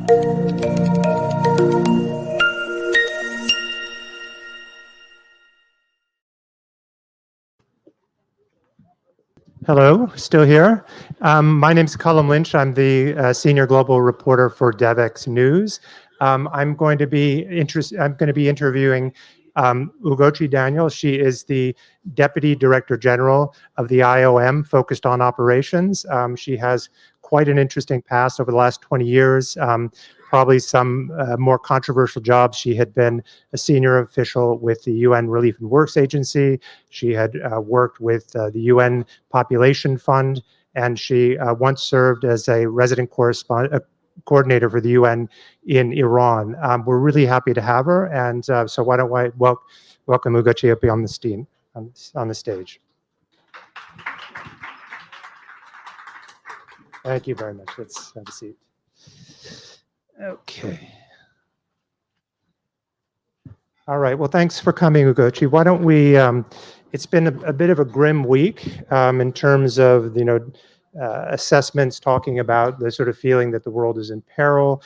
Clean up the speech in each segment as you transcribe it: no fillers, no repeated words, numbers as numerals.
Hello, still here. My name is Colum Lynch. I'm the senior global reporter for Devex News. I'm going to be interviewing Ugochi Daniels. She is the Deputy Director General of the IOM, focused on operations. She has quite an interesting past over the last 20 years. Probably some more controversial jobs. She had been a senior official with the UN Relief and Works Agency. She had worked with the UN Population Fund, and she once served as a resident coordinator for the UN in Iran. We're really happy to have her, and so why don't I welcome Ugochi up on the stage. Thank you very much. Let's have a seat. Okay. All right. Well, thanks for coming, Ugochi. Why don't we? It's been a bit of a grim week in terms of assessments talking about the sort of feeling that the world is in peril.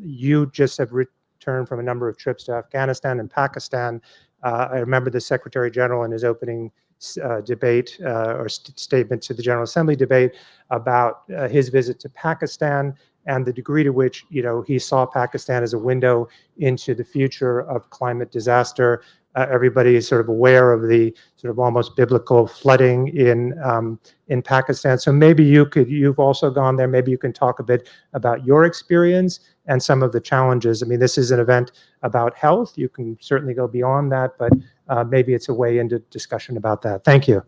You just have returned from a number of trips to Afghanistan and Pakistan. I remember the Secretary General in his opening debate or statement to the General Assembly debate about his visit to Pakistan and the degree to which he saw Pakistan as a window into the future of climate disaster. Everybody is sort of aware of the sort of almost biblical flooding in Pakistan. So maybe you've also gone there. Maybe you can talk a bit about your experience and some of the challenges. I mean, this is an event about health. You can certainly go beyond that, but maybe it's a way into discussion about that. Thank you.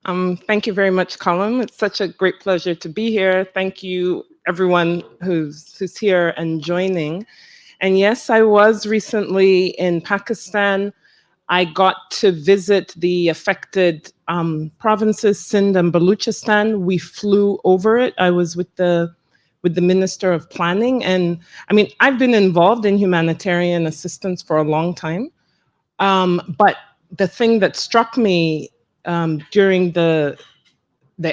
Thank you very much, Colum. It's such a great pleasure to be here. Thank you, everyone who's here and joining. And yes, I was recently in Pakistan. I got to visit the affected provinces, Sindh and Baluchistan. We flew over it. I was with the Minister of Planning. And I mean, I've been involved in humanitarian assistance for a long time. But the thing that struck me during the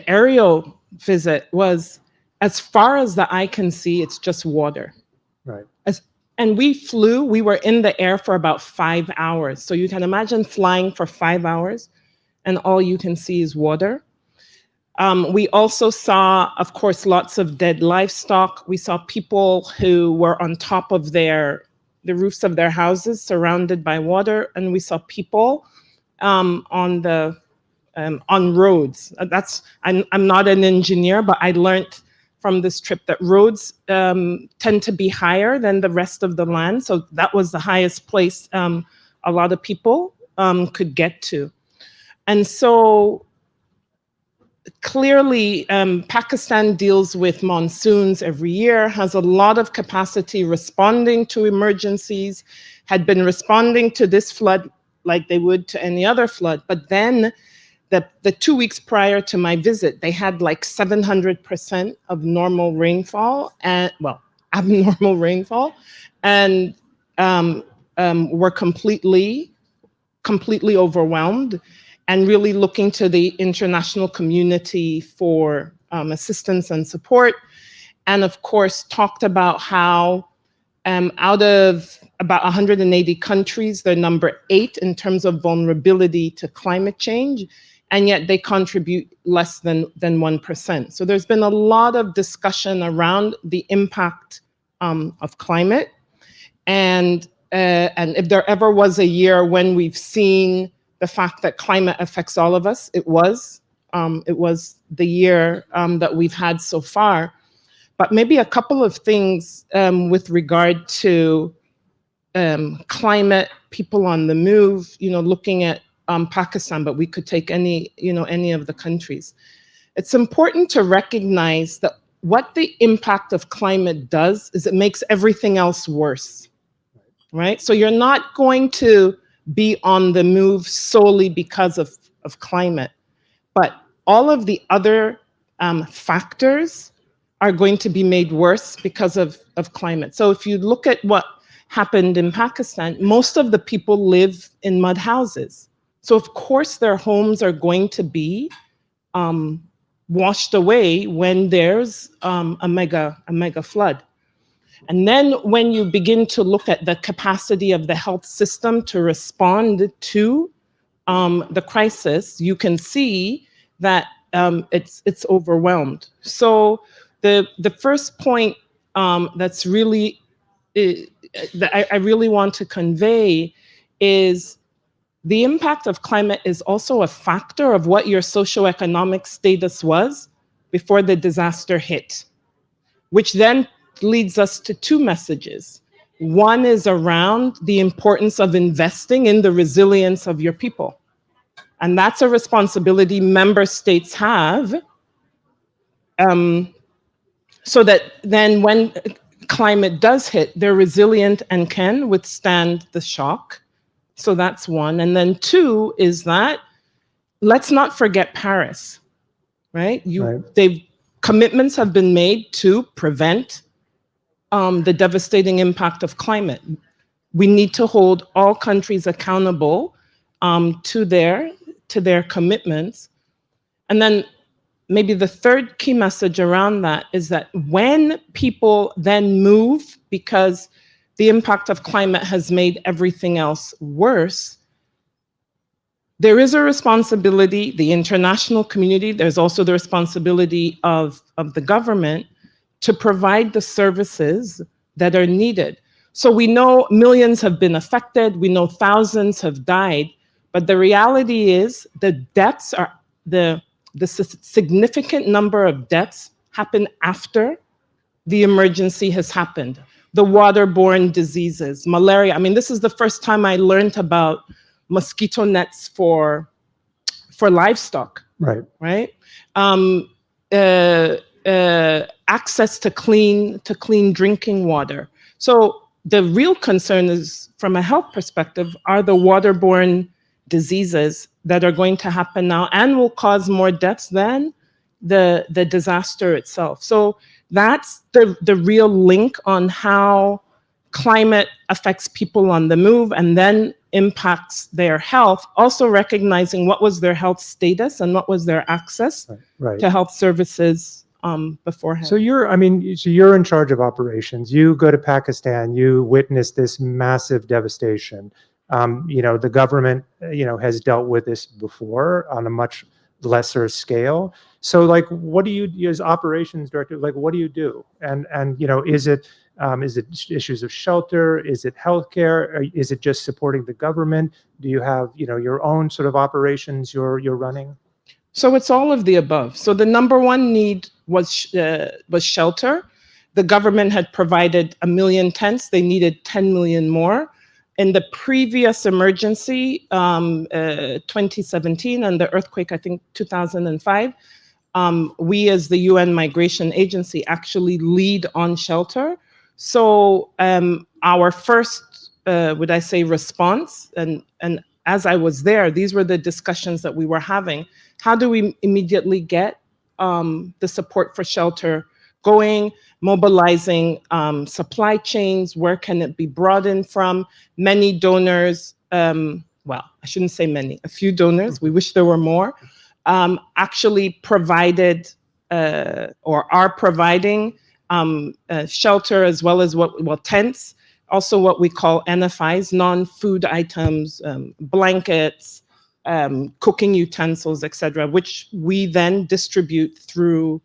aerial visit was, as far as the eye can see, it's just water. Right. And we were in the air for about 5 hours. So you can imagine flying for 5 hours and all you can see is water. We also saw, of course, lots of dead livestock. We saw people who were on top of the roofs of their houses surrounded by water. And we saw people on roads. I'm not an engineer, but I learned from this trip that roads tend to be higher than the rest of the land. So that was the highest place a lot of people could get to. And so clearly, Pakistan deals with monsoons every year, has a lot of capacity responding to emergencies, had been responding to this flood like they would to any other flood. But then the 2 weeks prior to my visit, they had like 700% of normal rainfall, and abnormal rainfall, and were completely overwhelmed, and really looking to the international community for assistance and support. And of course, talked about how out of about 180 countries, they're number 8 in terms of vulnerability to climate change, and yet they contribute less than 1%. So there's been a lot of discussion around the impact of climate. And if there ever was a year when we've seen the fact that climate affects all of us, it was the year that we've had so far. But maybe a couple of things with regard to climate, people on the move, looking at Pakistan, but we could take any of the countries. It's important to recognize that what the impact of climate does is it makes everything else worse, right? So you're not going to be on the move solely because of climate, but all of the other factors are going to be made worse because of climate. So if you look at what happened in Pakistan, most of the people live in mud houses. So of course their homes are going to be washed away when there's a mega flood. And then when you begin to look at the capacity of the health system to respond to the crisis, you can see that it's overwhelmed. So the first point that's really that I really want to convey is the impact of climate is also a factor of what your socioeconomic status was before the disaster hit, which then leads us to two messages. One is around the importance of investing in the resilience of your people. And that's a responsibility member states have, so that then when climate does hit, they're resilient and can withstand the shock. So that's one. And then two is that let's not forget Paris, right? Commitments have been made to prevent the devastating impact of climate. We need to hold all countries accountable to their commitments. And then maybe the third key message around that is that when people then move because the impact of climate has made everything else worse, there is a responsibility, the international community, there's also the responsibility of the government to provide the services that are needed. So we know millions have been affected, we know thousands have died, but the reality is the deaths are, the significant number of deaths happen after the emergency has happened. The waterborne diseases, malaria. I mean, this is the first time I learned about mosquito nets for livestock. Right. Access to clean drinking water. So the real concern is, from a health perspective, are the waterborne diseases that are going to happen now and will cause more deaths than the disaster itself. So that's the real link on how climate affects people on the move and then impacts their health, also recognizing what was their health status and what was their access to health services beforehand. So you're in charge of operations. You go to Pakistan, you witness this massive devastation. The government, has dealt with this before on a much lesser scale. So what do you, as operations director, what do you do? And is it issues of shelter? Is it healthcare? Or is it just supporting the government? Do you have, your own sort of operations you're running? So it's all of the above. So the number one need was shelter. The government had provided 1 million tents. They needed 10 million more. In the previous emergency, 2017, and the earthquake, I think 2005, we as the UN Migration Agency actually lead on shelter. So our first, would I say, response, and as I was there, these were the discussions that we were having. How do we immediately get the support for shelter going, mobilizing supply chains? Where can it be brought in from? Many donors, well, I shouldn't say many, a few donors, we wish there were more, actually provided or are providing shelter as well as tents, also what we call NFIs, non-food items, blankets, cooking utensils, etc., which we then distribute through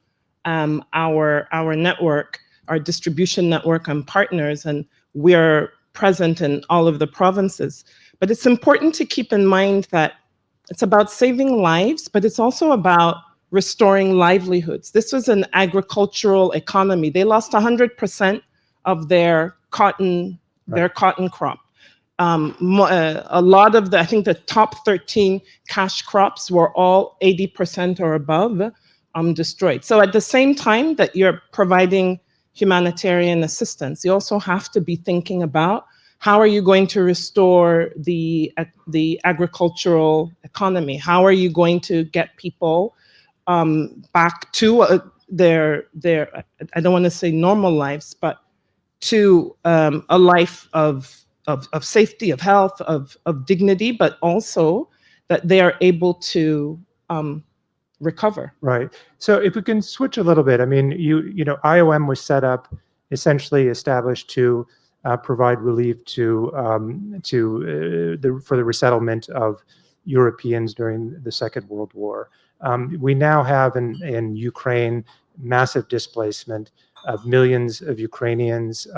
our network, our distribution network and partners, and we are present in all of the provinces. But it's important to keep in mind that it's about saving lives, but it's also about restoring livelihoods. This was an agricultural economy. They lost 100% of their cotton crop. A lot of I think the top 13 cash crops were all 80% or above destroyed. So at the same time that you're providing humanitarian assistance, you also have to be thinking about how are you going to restore the agricultural economy? How are you going to get people back to their I don't want to say normal lives, but to a life of safety, of health, of dignity, but also that they are able to recover. Right. So if we can switch a little bit, I mean, IOM was set up essentially established to provide relief for the resettlement of Europeans during the Second World War. We now have in Ukraine massive displacement of millions of Ukrainians,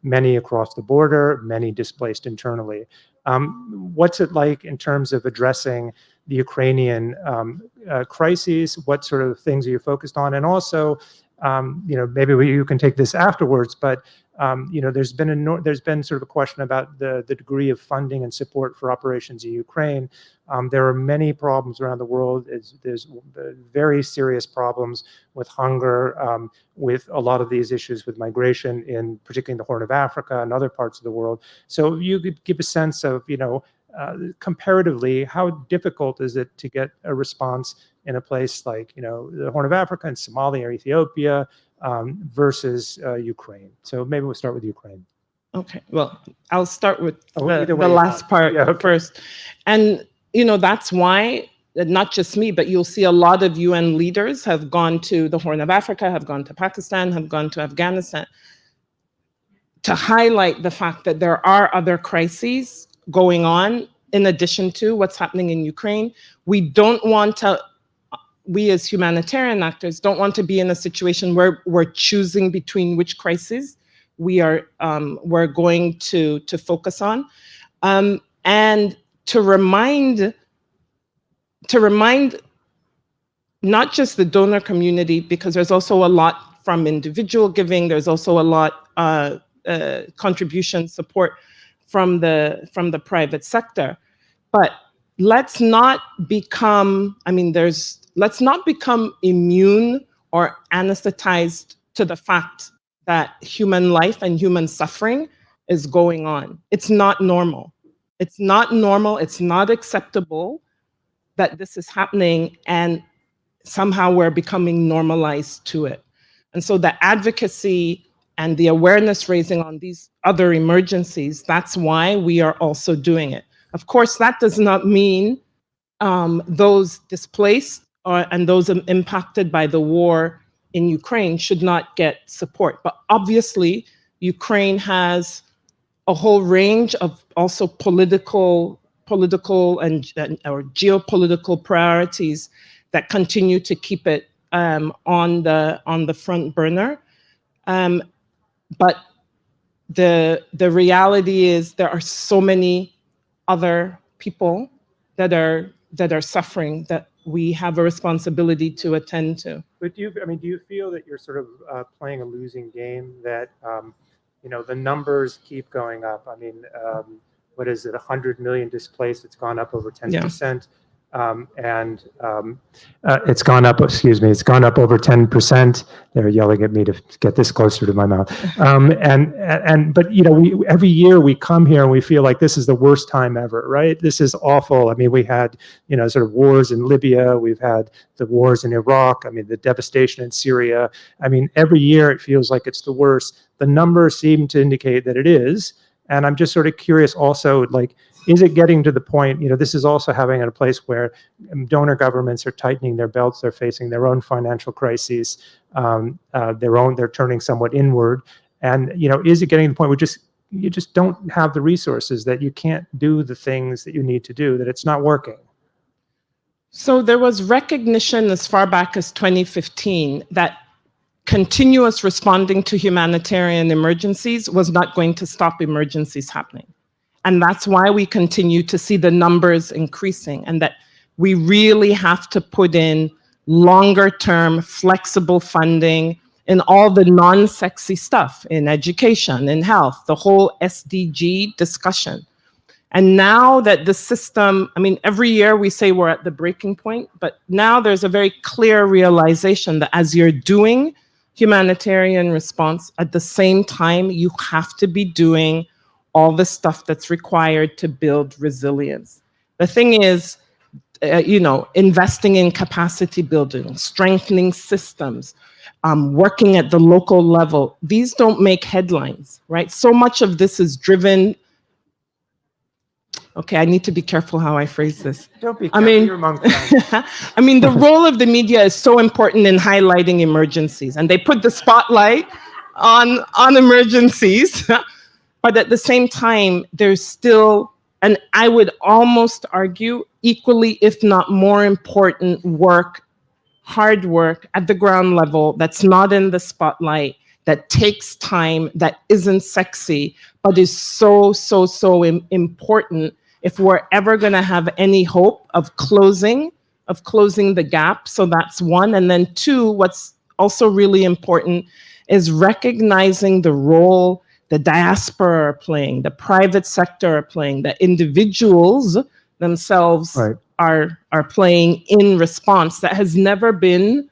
many across the border, many displaced internally. What's it like in terms of addressing the Ukrainian crises? What sort of things are you focused on? And also, maybe you can take this afterwards, but there's been sort of a question about the degree of funding and support for operations in Ukraine. There are many problems around the world. There's very serious problems with hunger, with a lot of these issues with migration, particularly in the Horn of Africa and other parts of the world. So you could give a sense of, comparatively, how difficult is it to get a response in a place like, the Horn of Africa and Somalia or Ethiopia versus Ukraine. So maybe we'll start with Ukraine. Okay, well, I'll start with the last part first. And, that's why, not just me, but you'll see a lot of UN leaders have gone to the Horn of Africa, have gone to Pakistan, have gone to Afghanistan, to highlight the fact that there are other crises going on in addition to what's happening in Ukraine. We as humanitarian actors don't want to be in a situation where we're choosing between which crises we're going to focus on, and to remind not just the donor community, because there's also a lot from individual giving, there's also a lot contribution support from the private sector, but let's not become immune or anesthetized to the fact that human life and human suffering is going on. It's not normal. It's not normal. It's not acceptable that this is happening, and somehow we're becoming normalized to it. And so the advocacy and the awareness raising on these other emergencies, that's why we are also doing it. Of course, that does not mean those displaced and those impacted by the war in Ukraine should not get support. But obviously, Ukraine has a whole range of also political and or geopolitical priorities that continue to keep it on the front burner. But the reality is there are so many other people that are suffering that we have a responsibility to attend to. But do you feel that you're sort of playing a losing game, that the numbers keep going up? I mean, what is it, 100 million displaced? It's gone up over 10%. And it's gone up over 10%. They're yelling at me to get this closer to my mouth. But every year we come here and we feel like this is the worst time ever, right? This is awful. I mean, we had, sort of wars in Libya. We've had the wars in Iraq. I mean, the devastation in Syria. I mean, every year it feels like it's the worst. The numbers seem to indicate that it is. And I'm just sort of curious also, like, is it getting to the point, this is also having a place where donor governments are tightening their belts, they're facing their own financial crises, they're turning somewhat inward. And, is it getting to the point where you just don't have the resources, that you can't do the things that you need to do, that it's not working? So there was recognition as far back as 2015 that continuous responding to humanitarian emergencies was not going to stop emergencies happening. And that's why we continue to see the numbers increasing, and that we really have to put in longer term, flexible funding in all the non-sexy stuff, in education, in health, the whole SDG discussion. And now that the system, every year we say we're at the breaking point, but now there's a very clear realization that as you're doing humanitarian response, at the same time, you have to be doing all the stuff that's required to build resilience. The thing is, investing in capacity building, strengthening systems, working at the local level, these don't make headlines, right? So much of this is driven. Okay, I need to be careful how I phrase this. Don't be careful, you're among friends. The role of the media is so important in highlighting emergencies, and they put the spotlight on emergencies. But at the same time, there's still, and I would almost argue, equally, if not more important work, hard work at the ground level that's not in the spotlight, that takes time, that isn't sexy, but is so, so, so important if we're ever going to have any hope of closing the gap. So that's one. And then two, what's also really important is recognizing the role the diaspora are playing, the private sector are playing, the individuals themselves Right. are playing in response. That has never been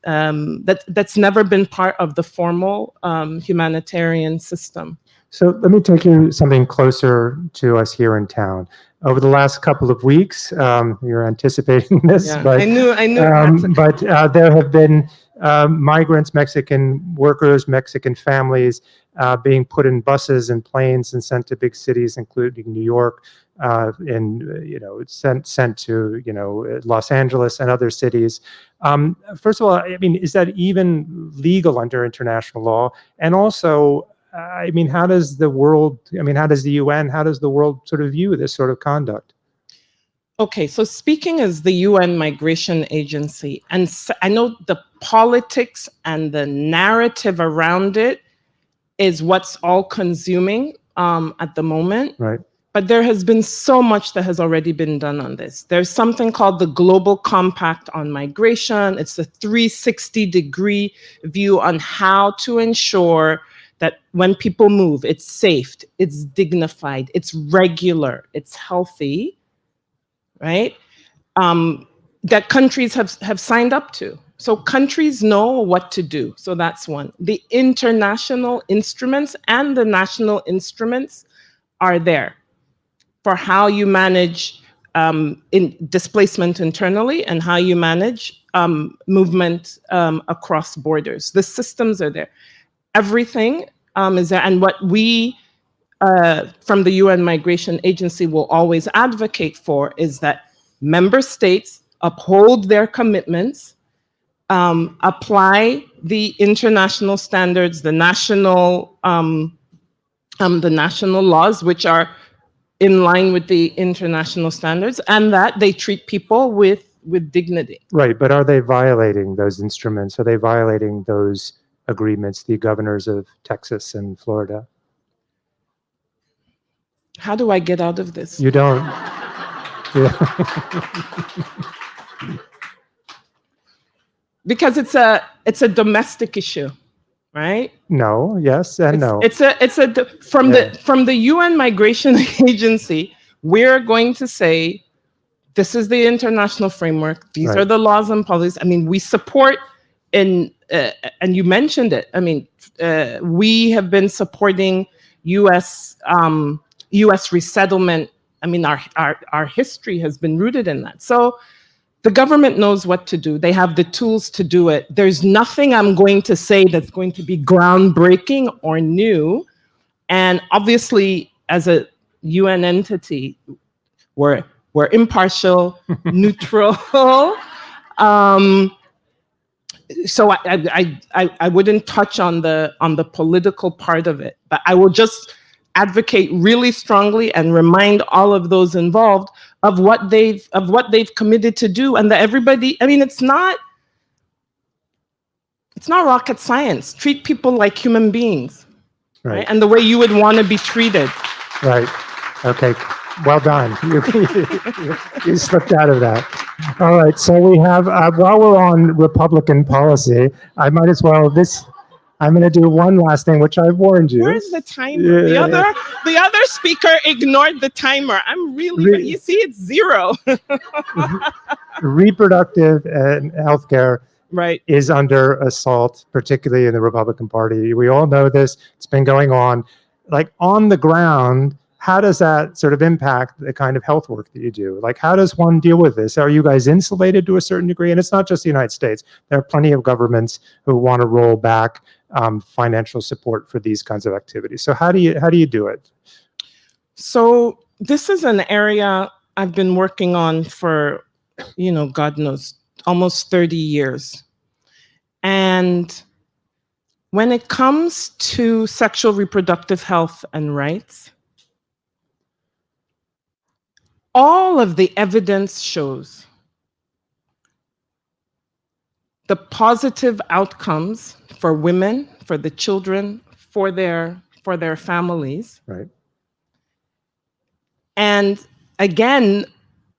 that's never been part of the formal humanitarian system. So let me take you something closer to us here in town. Over the last couple of weeks, you're anticipating this, Yeah, but I knew. there have been migrants, Mexican workers, Mexican families being put in buses and planes and sent to big cities, including New York, and sent to Los Angeles and other cities. First of all, I mean, is that even legal under international law? And also, I mean, how does the world, I mean, how does the UN, how does the world sort of view this sort of conduct? Okay, so speaking as the UN Migration Agency, and I know the politics and the narrative around it is what's all consuming at the moment. Right. But there has been so much that has already been done on this. There's something called the Global Compact on Migration. It's a 360-degree view on how to ensure that when people move, it's safe, it's dignified, it's regular, it's healthy, right? That countries have signed up to. So countries know what to do. So that's one. The international instruments and the national instruments are there for how you manage in displacement internally and how you manage movement across borders. The systems are there. Everything is there. And what we from the UN Migration Agency will always advocate for is that member states uphold their commitments, apply the international standards, the national laws, which are in line with the international standards, and that they treat people with dignity. Right, but are they violating those instruments? Are they violating those agreements, the governors of Texas and Florida? How do I get out of this? You don't. Because it's a domestic issue, right? No, yes, and no. From the UN Migration Agency, we're going to say, this is the international framework. These are the laws and policies. I mean, we support, and you mentioned it. I mean, we have been supporting U.S. resettlement. I mean, our history has been rooted in that. So the government knows what to do. They have the tools to do it. There's nothing I'm going to say that's going to be groundbreaking or new. And obviously, as a UN entity, we're impartial, neutral. So I wouldn't touch on the political part of it, but I will just advocate really strongly and remind all of those involved of what they've committed to do, and that everybody, I mean, it's not rocket science. Treat people like human beings, right? And the way you would want to be treated. Right. Okay. Well done. You slipped out of that. All right. So we have, while we're on Republican policy, I might as well, I'm going to do one last thing, which I've warned you. Where's the timer? Yeah. The other speaker ignored the timer. I'm really, you see, it's 0. Reproductive and healthcare is under assault, particularly in the Republican Party. We all know this. It's been going on. Like, on the ground, how does that sort of impact the kind of health work that you do? Like, how does one deal with this? Are you guys insulated to a certain degree? And it's not just the United States. There are plenty of governments who want to roll back financial support for these kinds of activities. So how do you do it? So this is an area I've been working on for, God knows, almost 30 years. And When it comes to sexual reproductive health and rights, all of the evidence shows the positive outcomes for women, for the children, for their families. Right. And again,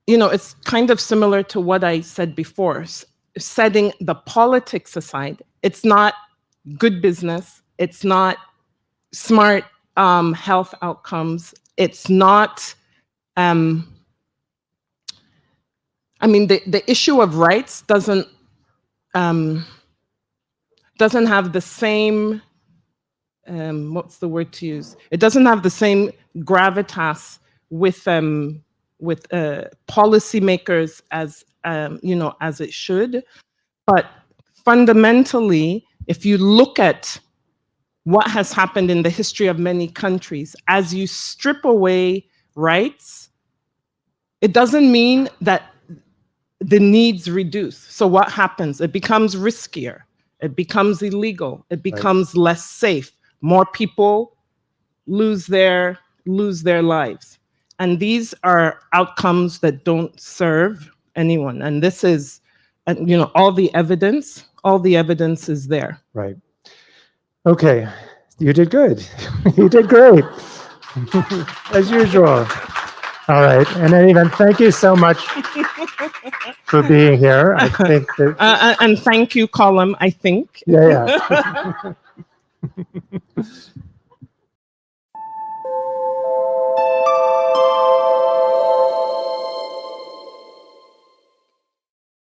it's kind of similar to what I said before, setting the politics aside. It's not good business. It's not smart health outcomes. It's not, the issue of rights doesn't have the same, what's the word to use? It doesn't have the same gravitas with policymakers as as it should. But fundamentally, if you look at what has happened in the history of many countries, as you strip away rights, it doesn't mean that the needs reduce. So what happens? It becomes riskier. It becomes illegal. It becomes less safe. More people lose their lives. And these are outcomes that don't serve anyone. And this is, all the evidence is there. Right. Okay. You did good. You did great. As usual. All right. In any event, thank you so much for being here. I think that. And thank you, Colum, I think. Yeah.